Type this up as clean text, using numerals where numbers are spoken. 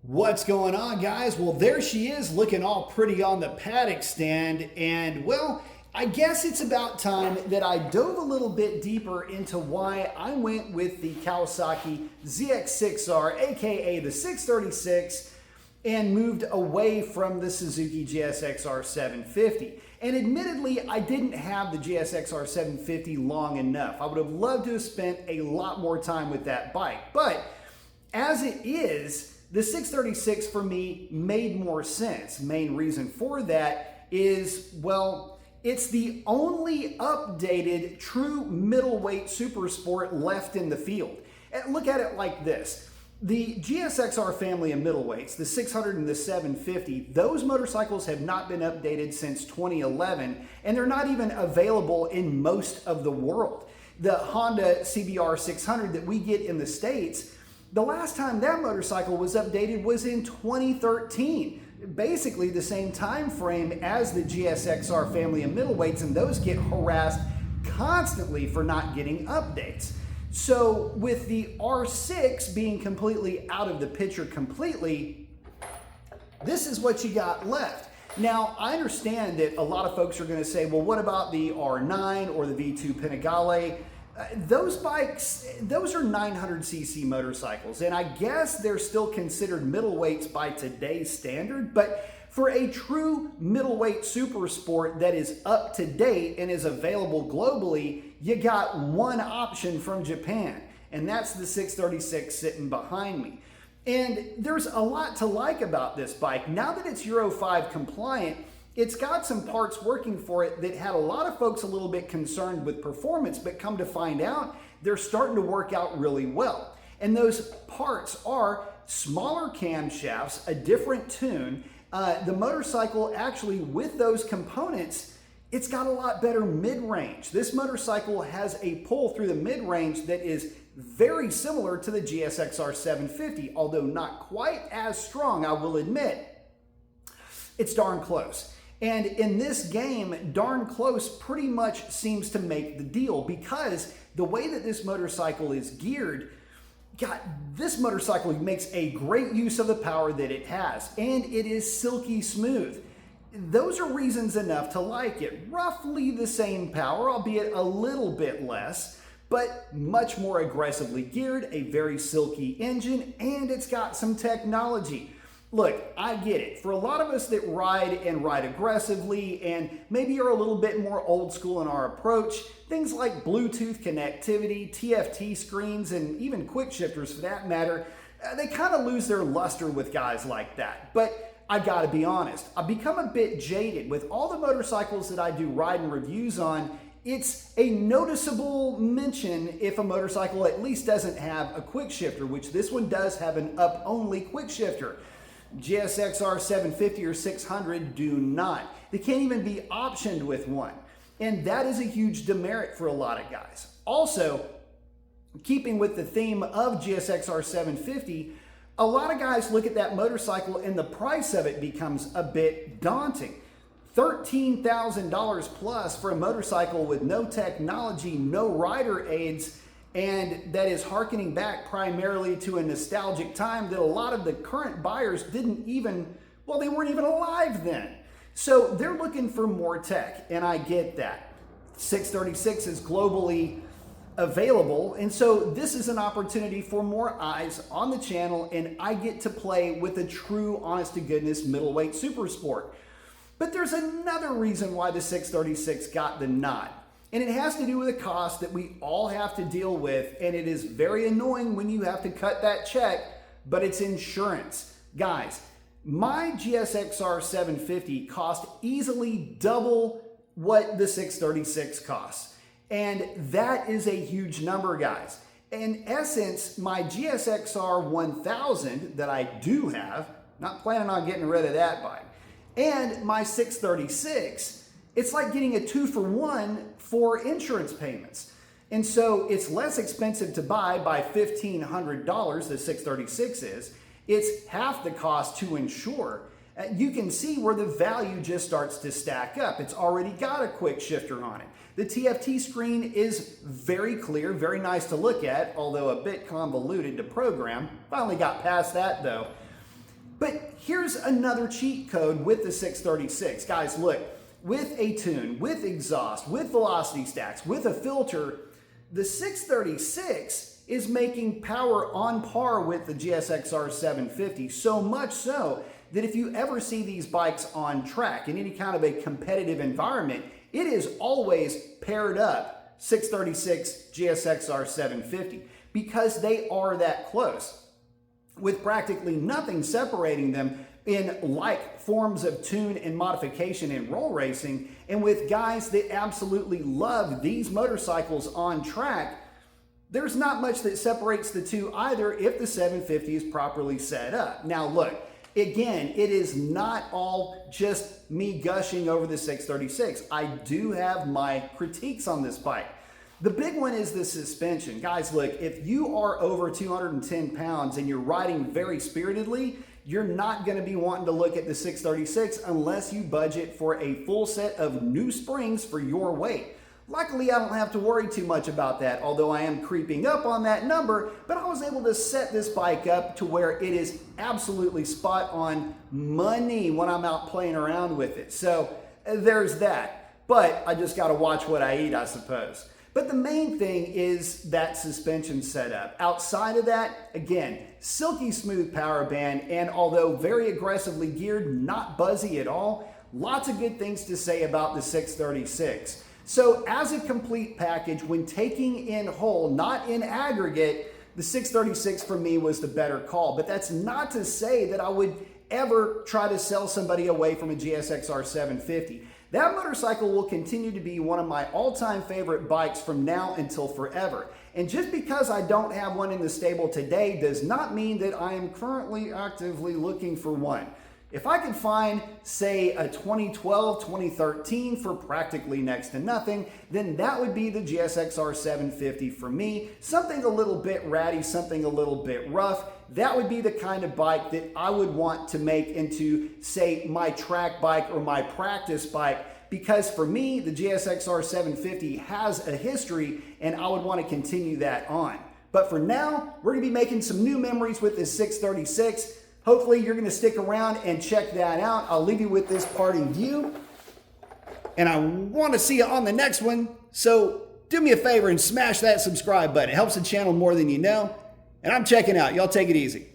What's going on, guys? Well, there she is looking all pretty on the paddock stand, and well, I guess it's about time that I dove a little bit deeper into why I went with the Kawasaki ZX6R, aka the 636, and moved away from the Suzuki GSXR 750. And admittedly, I didn't have the GSXR 750 long enough. I would have loved to have spent a lot more time with that bike, but as it is, the 636 for me made more sense. Main reason for that is, well, it's the only updated true middleweight super sport left in the field. And look at it like this. The GSXR family of middleweights, the 600 and the 750, those motorcycles have not been updated since 2011, and they're not even available in most of the world. The Honda CBR 600 that we get in the States, the last time that motorcycle was updated was in 2013. Basically the same time frame as the GSXR family of middleweights, and those get harassed constantly for not getting updates. So with the R6 being completely out of the picture completely, this is what you got left. Now, I understand that a lot of folks are going to say, well, what about the R9 or the V2 Panigale? Those bikes, those are 900cc motorcycles, and I guess they're still considered middleweights by today's standard, but for a true middleweight super sport that is up to date and is available globally, you got one option from Japan, and that's the 636 sitting behind me. And there's a lot to like about this bike. Now that it's Euro 5 compliant, it's got some parts working for it that had a lot of folks a little bit concerned with performance, but come to find out, they're starting to work out really well. And those parts are smaller camshafts, a different tune. The motorcycle actually, with those components, it's got a lot better mid-range. This motorcycle has a pull through the mid-range that is very similar to the GSXR 750, although not quite as strong, I will admit. It's darn close. And in this game, darn close pretty much seems to make the deal, because the way that this motorcycle is geared, God, this motorcycle makes a great use of the power that it has, and it is silky smooth. Those are reasons enough to like it. Roughly the same power, albeit a little bit less, but much more aggressively geared, a very silky engine, and it's got some technology. Look, I get it. For a lot of us that ride aggressively and maybe are a little bit more old school in our approach, things like Bluetooth connectivity, TFT screens, and even quick shifters for that matter, they kind of lose their luster with guys like that. But I gotta be honest, I've become a bit jaded. With all the motorcycles that I do ride and reviews on, it's a noticeable mention if a motorcycle at least doesn't have a quick shifter, which this one does have an up-only quick shifter. GSXR 750 or 600 do not. They can't even be optioned with one. And that is a huge demerit for a lot of guys. Also, keeping with the theme of GSXR 750, a lot of guys look at that motorcycle and the price of it becomes a bit daunting. $13,000 plus for a motorcycle with no technology, no rider aids, and that is hearkening back primarily to a nostalgic time that a lot of the current buyers didn't even, well, they weren't even alive then. So they're looking for more tech, and I get that. 636 is globally available, and so this is an opportunity for more eyes on the channel, and I get to play with a true, honest-to-goodness middleweight super sport. But there's another reason why the 636 got the nod. And it has to do with a cost that we all have to deal with, and it is very annoying when you have to cut that check, but it's insurance. Guys, my GSXR 750 cost easily double what the 636 costs. And that is a huge number, guys. In essence, my GSXR 1000 that I do have, not planning on getting rid of that bike, and my 636, it's like getting a 2-for-1 for insurance payments. And so it's less expensive to buy by $1,500, the 636 is. It's half the cost to insure. You can see where the value just starts to stack up. It's already got a quick shifter on it. The TFT screen is very clear, very nice to look at, although a bit convoluted to program. Finally got past that though. But here's another cheat code with the 636. Guys, look, with a tune, with exhaust, with velocity stacks, with a filter, the 636 is making power on par with the GSXR 750, so much so that if you ever see these bikes on track in any kind of a competitive environment, it is always paired up 636 GSXR 750 because they are that close, with practically nothing separating them in like forms of tune and modification in roll racing. And with guys that absolutely love these motorcycles on track, there's not much that separates the two either if the 750 is properly set up. Now look, again, it is not all just me gushing over the 636. I do have my critiques on this bike. The big one is the suspension. Guys, look, if you are over 210 pounds and you're riding very spiritedly, you're not going to be wanting to look at the 636 unless you budget for a full set of new springs for your weight. Luckily, I don't have to worry too much about that, although I am creeping up on that number, but I was able to set this bike up to where it is absolutely spot on money when I'm out playing around with it. So there's that, but I just got to watch what I eat, I suppose. But the main thing is that suspension setup. Outside of that, again, silky smooth power band, and although very aggressively geared, not buzzy at all, lots of good things to say about the 636. So as a complete package, when taking in whole, not in aggregate, the 636 for me was the better call. But that's not to say that I would ever try to sell somebody away from a GSXR 750. That motorcycle will continue to be one of my all-time favorite bikes from now until forever. And just because I don't have one in the stable today does not mean that I am currently actively looking for one. If I could find, say, a 2012, 2013 for practically next to nothing, then that would be the GSXR 750 for me. Something a little bit ratty, something a little bit rough. That would be the kind of bike that I would want to make into, say, my track bike or my practice bike, because for me, the GSXR 750 has a history and I would want to continue that on. But for now, we're going to be making some new memories with this 636. Hopefully you're going to stick around and check that out. I'll leave you with this parting view, and I want to see you on the next one. So do me a favor and smash that subscribe button. It helps the channel more than you know. And I'm checking out. Y'all take it easy.